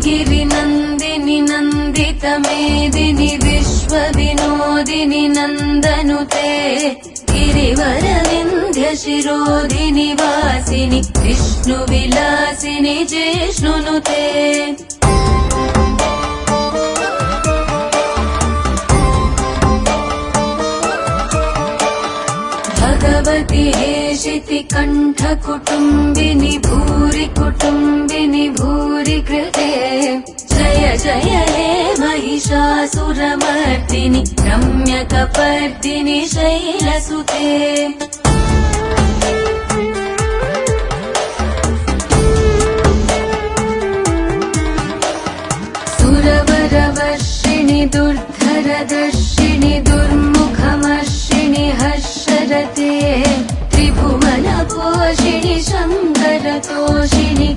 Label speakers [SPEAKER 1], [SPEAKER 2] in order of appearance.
[SPEAKER 1] गिरिनन्दिनि नन्दितमेदिनि विश्वविनोदिनि नन्दनुते गिरिवरविन्ध्यशिरोधिनि वासिनि विष्णुविलासिनि जिष्णुनुते भगवति हेशिति कण्ठकुटुम्बिनि भूरि कुटुम्बिनि भूरि कृते जय जय हे महिषासुरमर्दिनि रम्यकपर्दिनि शैलसुते सुरवरवर्षिणि दुर्धरदर्शिनि दुर्मुखमर्षिणि हर्षरते त्रिभुवनपोषिणि शङ्करतोषिणि